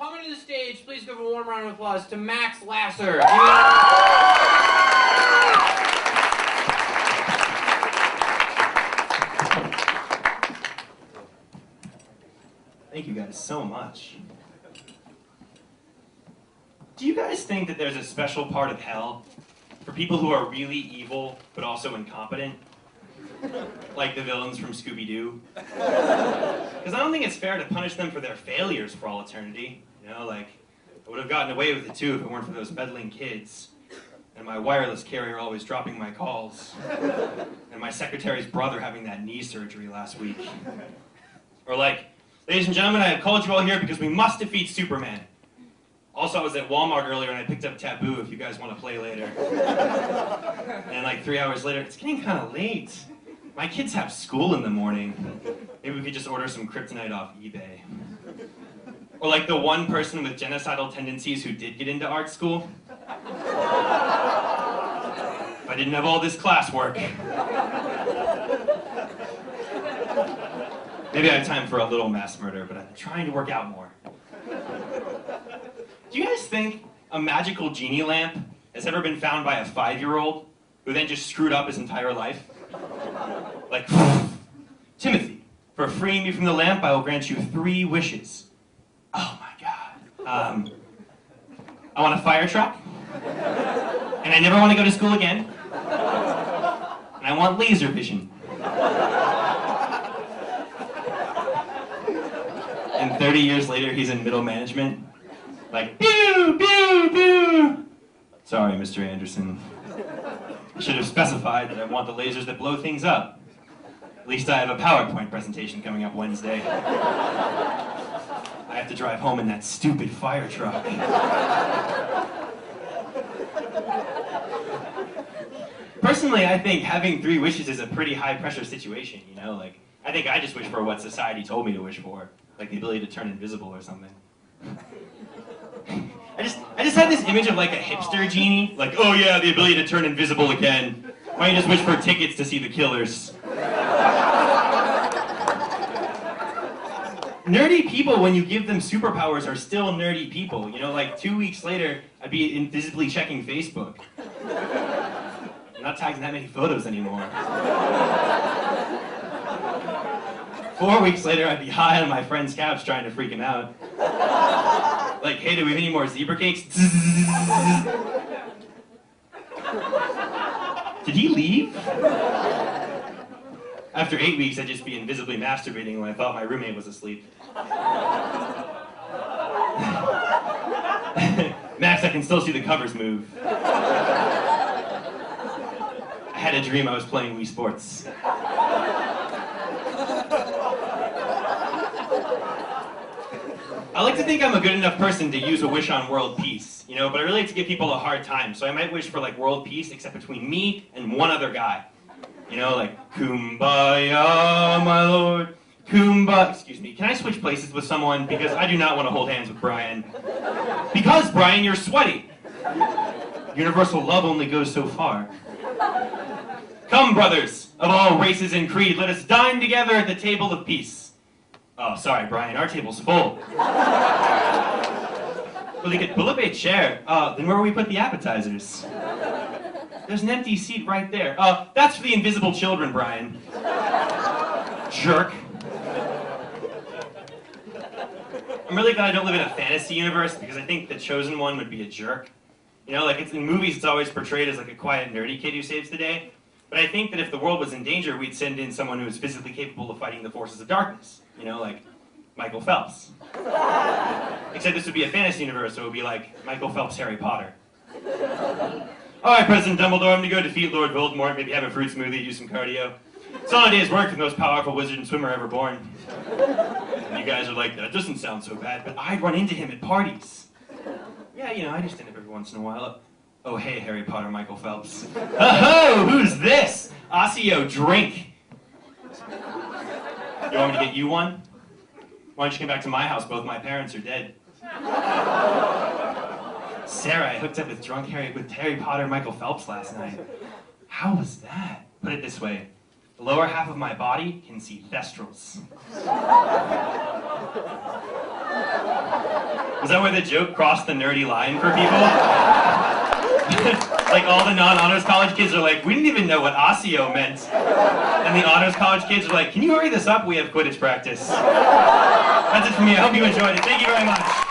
Coming to the stage, please give a warm round of applause to Max Lasser. Thank you guys so much. Do you guys think that there's a special part of hell for people who are really evil but also incompetent? Like the villains from Scooby-Doo? Because I don't think it's fair to punish them for their failures for all eternity. You know, like, I would have gotten away with it too if it weren't for those meddling kids. And my wireless carrier always dropping my calls. And my secretary's brother having that knee surgery last week. Or like, ladies and gentlemen, I have called you all here because we must defeat Superman. Also, I was at Walmart earlier and I picked up Taboo if you guys want to play later. And like 3 hours later, it's getting kind of late. My kids have school in the morning. Maybe we could just order some kryptonite off eBay. Or like the one person with genocidal tendencies who did get into art school. If I didn't have all this classwork. Maybe I have time for a little mass murder, but I'm trying to work out more. Do you guys think a magical genie lamp has ever been found by a 5-year-old who then just screwed up his entire life? Like, Timothy, for freeing me from the lamp, I will grant you 3 wishes. Oh my God. I want a fire truck, and I never want to go to school again, and I want laser vision. And 30 years later, he's in middle management. Like, pew, pew, pew. Sorry, Mr. Anderson. I should have specified that I want the lasers that blow things up. At least I have a PowerPoint presentation coming up Wednesday. I have to drive home in that stupid fire truck. Personally, I think having 3 wishes is a pretty high-pressure situation, you know? Like, I think I just wish for what society told me to wish for. Like the ability to turn invisible or something. I just had this image of like a hipster genie. Like, oh yeah, the ability to turn invisible again. Why don't you just wish for tickets to see the Killers? Nerdy people, when you give them superpowers, are still nerdy people. You know, like 2 weeks later, I'd be invisibly checking Facebook. I'm not tagging that many photos anymore. 4 weeks later, I'd be high on my friend's couch trying to freak him out. Like, hey, do we have any more zebra cakes? Did he leave? After 8 weeks, I'd just be invisibly masturbating when I thought my roommate was asleep. Max, I can still see the covers move. I had a dream I was playing Wii Sports. I like to think I'm a good enough person to use a wish on world peace, you know, but I really like to give people a hard time, so I might wish for like world peace except between me and one other guy. You know, like, Kumbaya, my lord, Kumbaya. Excuse me, can I switch places with someone? Because I do not want to hold hands with Brian. Because, Brian, you're sweaty. Universal love only goes so far. Come, brothers, of all races and creed, let us dine together at the table of peace. Oh, sorry, Brian, our table's full. Well, they could pull up a chair. Then where will we put the appetizers? There's an empty seat right there. That's for the invisible children, Brian. Jerk. I'm really glad I don't live in a fantasy universe because I think the chosen one would be a jerk. You know, like in movies it's always portrayed as like a quiet, nerdy kid who saves the day. But I think that if the world was in danger, we'd send in someone who is physically capable of fighting the forces of darkness. You know, like Michael Phelps. Except this would be a fantasy universe, so it would be like Michael Phelps, Harry Potter. Alright, President Dumbledore, I'm gonna go defeat Lord Voldemort, maybe have a fruit smoothie, do some cardio. It's all a day's work for the most powerful wizard and swimmer ever born. And you guys are like, that doesn't sound so bad, but I'd run into him at parties. Yeah, you know, I just stand up every once in a while. Oh, hey, Harry Potter, Michael Phelps. Oh, who's this? Osseo, drink. You want me to get you one? Why don't you come back to my house? Both my parents are dead. Sarah, I hooked up with Harry Potter, Michael Phelps last night. How was that? Put it this way. The lower half of my body can see thestrals. Was that where the joke crossed the nerdy line for people? Like all the non-honors college kids are like, we didn't even know what osseo meant. And the honors college kids are like, can you hurry this up? We have Quidditch practice. That's it for me. I hope you enjoyed it. Thank you very much.